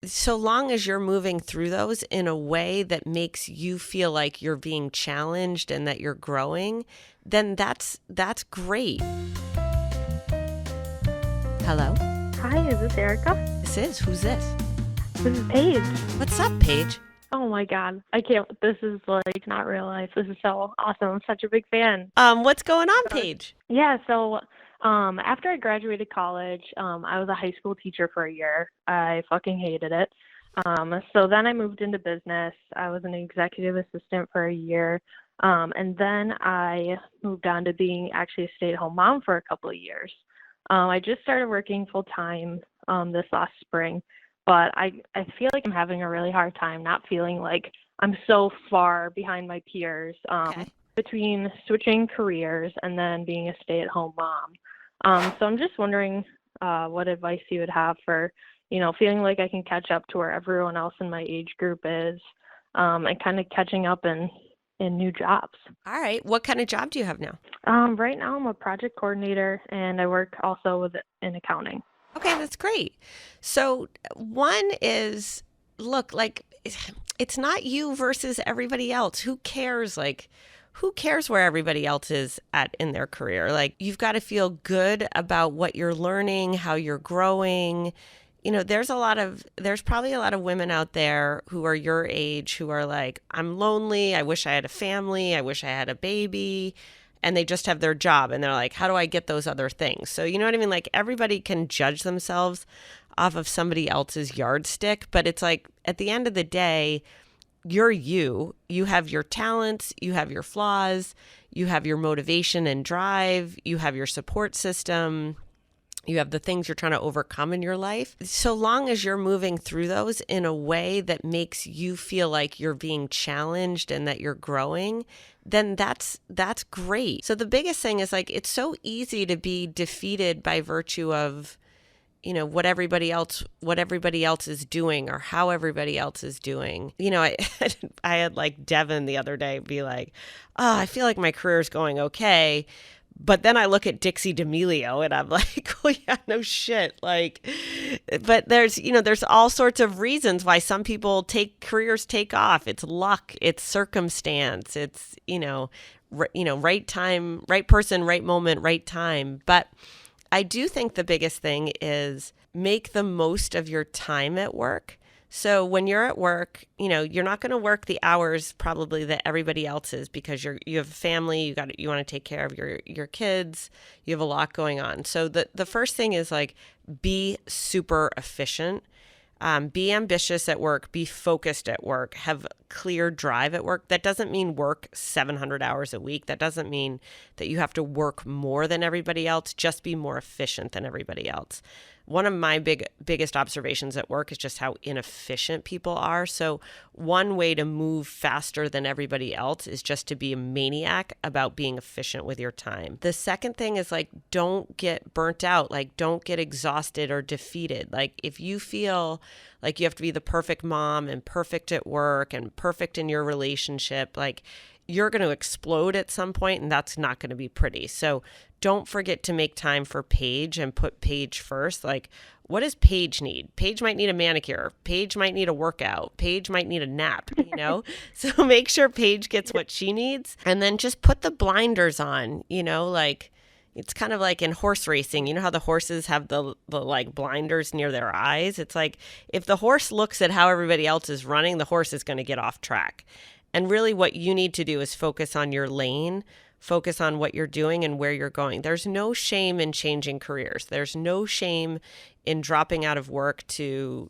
so long as you're moving through those in a way that makes you feel like you're being challenged and that you're growing, then that's great. Hello? Hi, is this Erika? This is. Who's this? This is Paige. What's up, Paige? Oh my God. I can't, this is like not real life. This is so awesome. I'm such a big fan. What's going on, Paige? Yeah, so after I graduated college, I was a high school teacher for a year. I fucking hated it. So then I moved into business. I was an executive assistant for a year. And then I moved on to being actually a stay-at-home mom for a couple of years. I just started working full-time this last spring, but I feel like I'm having a really hard time not feeling like I'm so far behind my peers between switching careers and then being a stay-at-home mom. So I'm just wondering what advice you would have for, feeling like I can catch up to where everyone else in my age group is, and kind of catching up in new jobs. All right. What kind of job do you have now? Right now I'm a project coordinator and I work also in accounting. Okay, that's great. So one is, look, like it's not you versus everybody else. Who cares? Like, who cares where everybody else is at in their career? Like, you've got to feel good about what you're learning, how you're growing. There's probably a lot of women out there who are your age who are like, I'm lonely. I wish I had a family. I wish I had a baby. And they just have their job and they're like, how do I get those other things? So you know what I mean? Like, everybody can judge themselves off of somebody else's yardstick, but it's like at the end of the day, you're you. You have your talents, you have your flaws, you have your motivation and drive, you have your support system. You have the things you're trying to overcome in your life. So long as you're moving through those in a way that makes you feel like you're being challenged and that you're growing, then that's great. So the biggest thing is, like, it's so easy to be defeated by virtue of, what everybody else is doing or how everybody else is doing. I had like Devin the other day be like, oh, I feel like my career's going okay. But then I look at Dixie D'Amelio and I'm like, oh yeah, no shit. Like, but there's all sorts of reasons why some people careers take off. It's luck, it's circumstance, it's, right time, right person, right moment, right time. But I do think the biggest thing is make the most of your time at work. So when you're at work, you're not going to work the hours probably that everybody else is because you have a family, you want to take care of your kids, you have a lot going on. So the first thing is, like, be super efficient, be ambitious at work, be focused at work, have clear drive at work. That doesn't mean work 700 hours a week. That doesn't mean that you have to work more than everybody else. Just be more efficient than everybody else. One of my biggest observations at work is just how inefficient people are. So one way to move faster than everybody else is just to be a maniac about being efficient with your time. The second thing is, like, don't get burnt out. Like, don't get exhausted or defeated. Like, if you feel like you have to be the perfect mom and perfect at work and perfect in your relationship, like, you're going to explode at some point, and that's not going to be pretty. So don't forget to make time for Paige and put Paige first. Like, what does Paige need? Paige might need a manicure. Paige might need a workout. Paige might need a nap, So make sure Paige gets what she needs, and then just put the blinders on, like, it's kind of like in horse racing. You know how the horses have the like blinders near their eyes? It's like, if the horse looks at how everybody else is running, the horse is going to get off track. And really what you need to do is focus on your lane, focus on what you're doing and where you're going. There's no shame in changing careers. There's no shame in dropping out of work to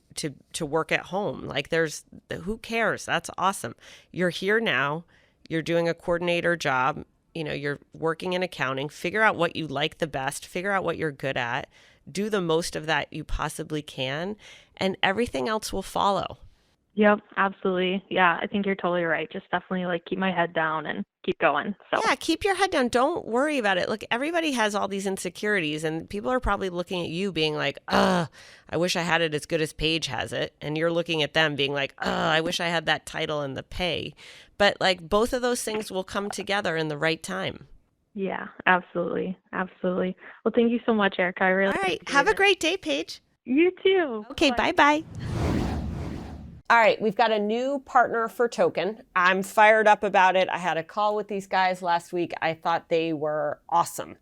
work at home. Like, who cares? That's awesome. You're here now. You're doing a coordinator job. You're working in accounting. Figure out what you like the best. Figure out what you're good at. Do the most of that you possibly can, and everything else will follow. Yep, absolutely. Yeah, I think you're totally right. Just definitely, like, keep my head down and keep going. So yeah, keep your head down. Don't worry about it. Look, everybody has all these insecurities, and people are probably looking at you being like, I wish I had it as good as Paige has it. And you're looking at them being like, I wish I had that title and the pay. But, like, both of those things will come together in the right time. Yeah, absolutely. Absolutely. Well, thank you so much, Erika. I really All right. Have a great day, Paige. You too. Okay, bye-bye. All right, we've got a new partner for Token. I'm fired up about it. I had a call with these guys last week. I thought they were awesome.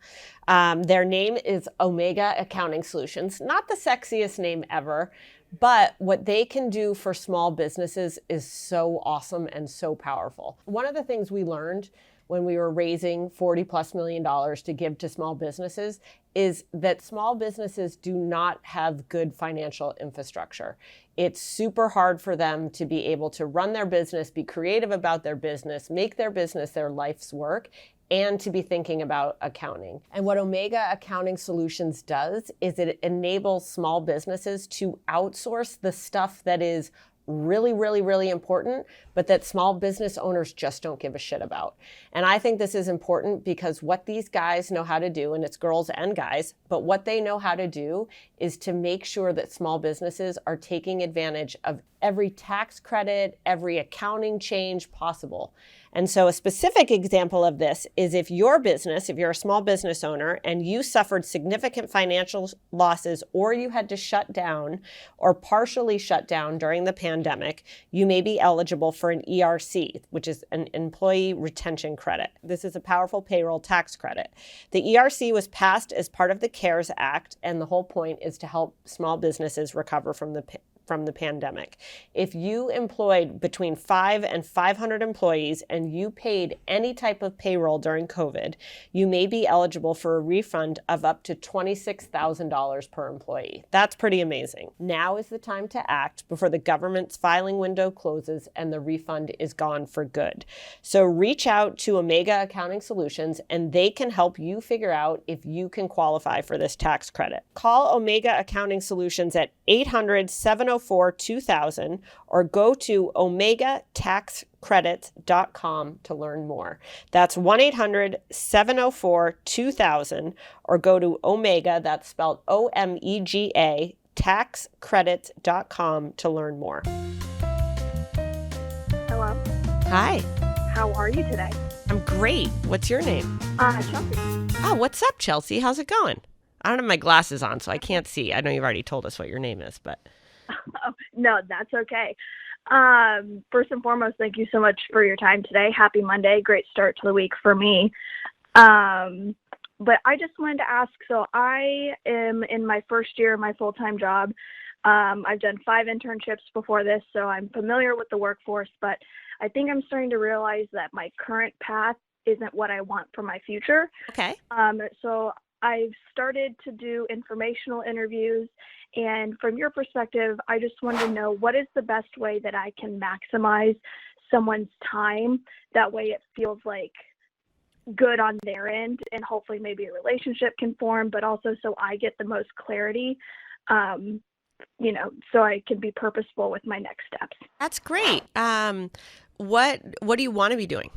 Their name is Omega Accounting Solutions. Not the sexiest name ever, but what they can do for small businesses is so awesome and so powerful. One of the things we learned when we were raising $40+ million to give to small businesses is that small businesses do not have good financial infrastructure. It's super hard for them to be able to run their business, be creative about their business, make their business their life's work, and to be thinking about accounting. And what Omega Accounting Solutions does is it enables small businesses to outsource the stuff that is really, really, really important, but that small business owners just don't give a shit about. And I think this is important because what these guys know how to do, and it's girls and guys, but what they know how to do is to make sure that small businesses are taking advantage of every tax credit, every accounting change possible. And so a specific example of this is if your business, if you're a small business owner and you suffered significant financial losses or you had to shut down or partially shut down during the pandemic, you may be eligible for an ERC, which is an employee retention credit. This is a powerful payroll tax credit. The ERC was passed as part of the CARES Act, and the whole point is to help small businesses recover from the pandemic. If you employed between 5 and 500 employees and you paid any type of payroll during COVID, you may be eligible for a refund of up to $26,000 per employee. That's pretty amazing. Now is the time to act before the government's filing window closes and the refund is gone for good. So reach out to Omega Accounting Solutions and they can help you figure out if you can qualify for this tax credit. Call Omega Accounting Solutions at 800-704-2000 or go to omegataxcredits.com to learn more. That's 1-800-704-2000 or go to Omega, that's spelled OMEGA, taxcredits.com to learn more. Hello. Hi. How are you today? I'm great. What's your name? Chelsea. Oh, what's up, Chelsea? How's it going? I don't have my glasses on, so I can't see. I know you've already told us what your name is, but... Oh, no, that's okay. First and foremost, thank you so much for your time today. Happy Monday. Great start to the week for me. But I just wanted to ask, so I am in my first year of my full-time job. I've done 5 internships before this, so I'm familiar with the workforce, but I think I'm starting to realize that my current path isn't what I want for my future. Okay. So I've started to do informational interviews, and from your perspective, I just wanted to know what is the best way that I can maximize someone's time. That way it feels like good on their end, and hopefully maybe a relationship can form, but also so I get the most clarity, so I can be purposeful with my next steps. That's great. What do you want to be doing?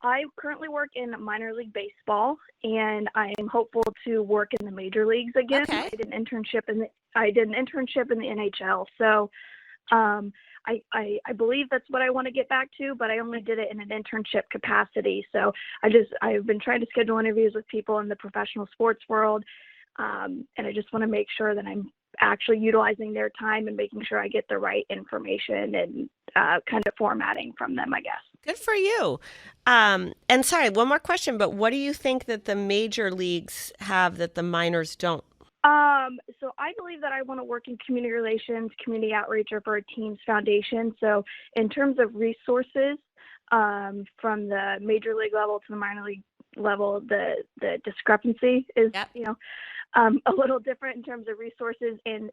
I currently work in minor league baseball, and I am hopeful to work in the major leagues again. Okay. I did an internship in the NHL, so I believe that's what I want to get back to, but I only did it in an internship capacity. So I've been trying to schedule interviews with people in the professional sports world, and I just want to make sure that I'm actually utilizing their time and making sure I get the right information and kind of formatting from them, I guess. Good for you. And sorry, one more question, but what do you think that the major leagues have that the minors don't? So I believe that I want to work in community relations, community outreach, or for a team's foundation. So in terms of resources, from the major league level to the minor league level, the discrepancy is, Yep. A little different in terms of resources and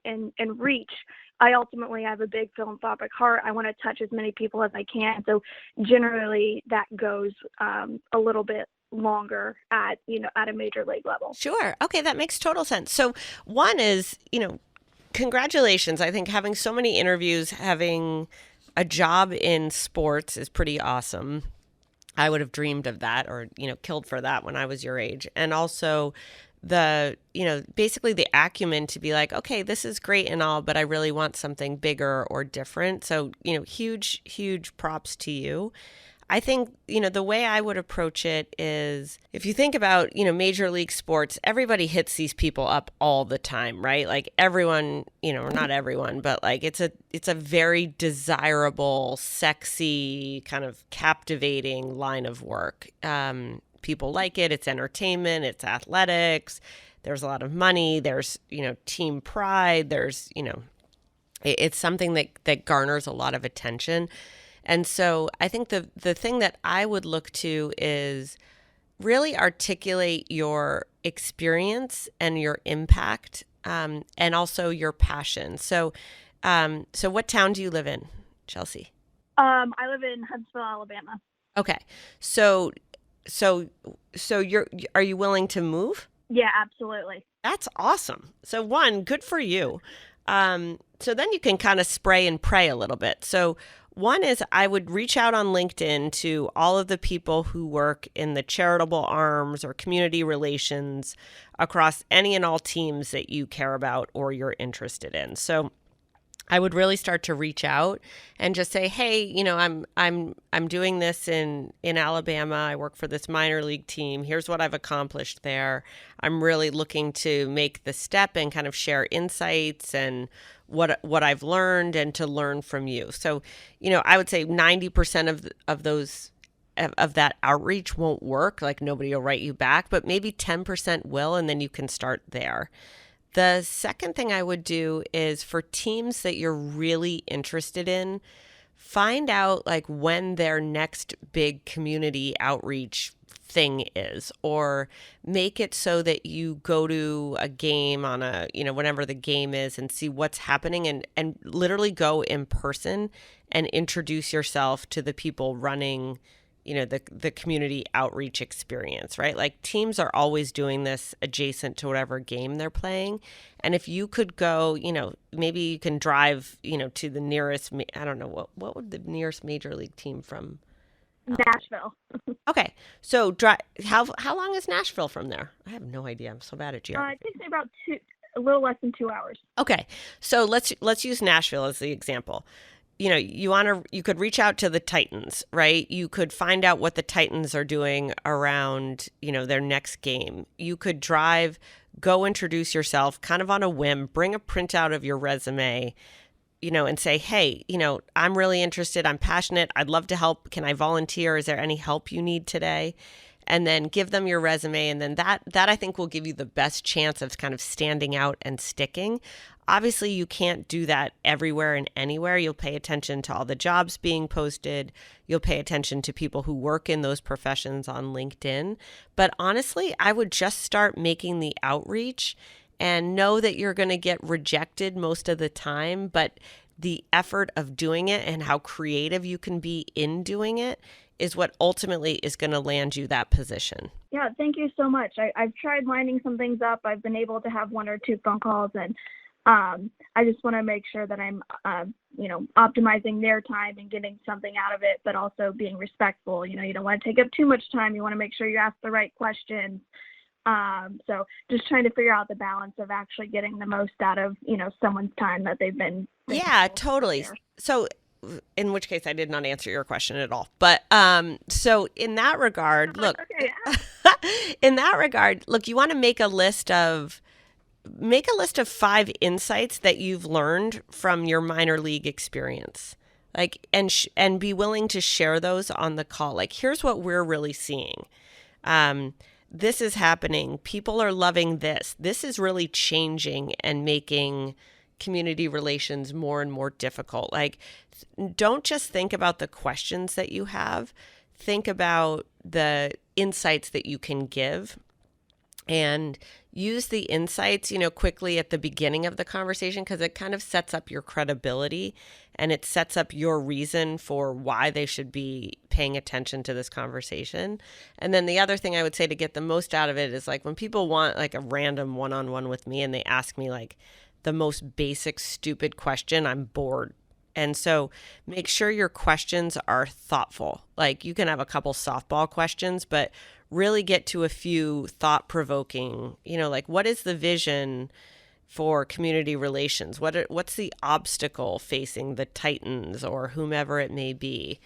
reach. I ultimately have a big philanthropic heart. I want to touch as many people as I can. So generally that goes a little bit longer at a major league level. Sure. Okay, that makes total sense. So one is, congratulations. I think having so many interviews, having a job in sports is pretty awesome. I would have dreamed of that or, killed for that when I was your age. And also basically the acumen to be like, okay, this is great and all, but I really want something bigger or different. So, huge, huge props to you. I think, the way I would approach it is if you think about, major league sports, everybody hits these people up all the time, right? Like everyone, or not everyone, but like it's a very desirable, sexy, kind of captivating line of work. People like it. It's entertainment, it's athletics. There's a lot of money. There's, team pride. There's, it's something that garners a lot of attention. And so I think the thing that I would look to is really articulate your experience and your impact, and also your passion. So what town do you live in, Chelsea? I live in Huntsville, Alabama. Okay. So are you willing to move? Yeah, absolutely. That's awesome. So one, good for you. So then you can kind of spray and pray a little bit. So one is I would reach out on LinkedIn to all of the people who work in the charitable arms or community relations across any and all teams that you care about or you're interested in. So I would really start to reach out and just say, hey, I'm doing this in Alabama. I work for this minor league team. Here's what I've accomplished there. I'm really looking to make the step and kind of share insights and what I've learned and to learn from you. So, I would say 90% of that outreach won't work. Like nobody will write you back, but maybe 10% will, and then you can start there. The second thing I would do is for teams that you're really interested in, find out like when their next big community outreach thing is, or make it so that you go to a game on whenever the game is and see what's happening and literally go in person and introduce yourself to the people running the community outreach experience, right? Like teams are always doing this adjacent to whatever game they're playing. And if you could go, maybe you can drive, to the nearest, I don't know, what would the nearest major league team from? Nashville. Okay. So how long is Nashville from there? I have no idea. I'm so bad at geography. It takes me about a little less than 2 hours. Okay. So let's use Nashville as the example. You could reach out to the Titans, right? You could find out what the Titans are doing around, their next game. You could go introduce yourself kind of on a whim, bring a printout of your resume, and say, hey, I'm really interested. I'm passionate. I'd love to help. Can I volunteer? Is there any help you need today? And then give them your resume. And then that I think will give you the best chance of kind of standing out and sticking. Obviously, you can't do that everywhere and anywhere. You'll pay attention to all the jobs being posted. You'll pay attention to people who work in those professions on LinkedIn. But honestly, I would just start making the outreach and know that you're going to get rejected most of the time. But the effort of doing it and how creative you can be in doing it is what ultimately is going to land you that position. Yeah, thank you so much. I've tried lining some things up. I've been able to have 1 or 2 phone calls, and I just want to make sure that I'm, optimizing their time and getting something out of it, but also being respectful. You don't want to take up too much time. You want to make sure you ask the right questions. So just trying to figure out the balance of actually getting the most out of, someone's time that they've been. Yeah, totally. There. So in which case I did not answer your question at all. But so in that regard, look, okay, yeah. You want to make a list of 5 insights that you've learned from your minor league experience. Like, and be willing to share those on the call. Like, here's what we're really seeing. This is happening. People are loving this. This is really changing and making community relations more and more difficult. Like, don't just think about the questions that you have. Think about the insights that you can give, and use the insights, quickly at the beginning of the conversation, because it kind of sets up your credibility and it sets up your reason for why they should be paying attention to this conversation. And then the other thing I would say to get the most out of it is like when people want like a random one-on-one with me and they ask me like the most basic, stupid question, I'm bored. And so make sure your questions are thoughtful. Like you can have a couple softball questions, but really get to a few thought-provoking, like what is the vision for community relations? What's the obstacle facing the Titans or whomever it may be?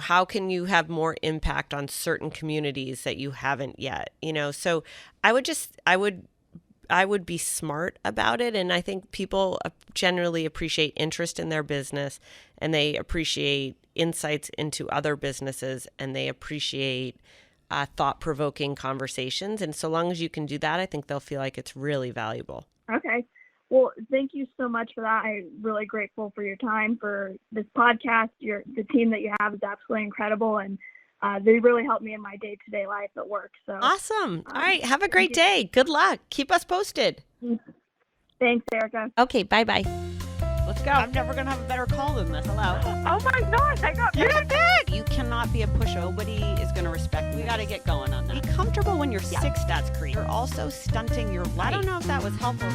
how can you have more impact on certain communities that you haven't yet? So I would be smart about it. And I think people generally appreciate interest in their business, and they appreciate insights into other businesses, and they appreciate thought-provoking conversations. And so long as you can do that, I think they'll feel like it's really valuable. Okay. Well, thank you so much for that. I'm really grateful for your time, for this podcast. The team that you have is absolutely incredible, and they really help me in my day-to-day life at work. So Awesome. All right. Have a great day. Good luck. Keep us posted. Thanks, Erika. Okay. Bye-bye. Let's go. I'm never going to have a better call than this. Hello. Oh my gosh, I got back. You cannot be a pushover. Nobody is going to respect you. We got to get going on that. Be comfortable when you're sick, stats creep. You're also stunting your life. I don't know if that was helpful.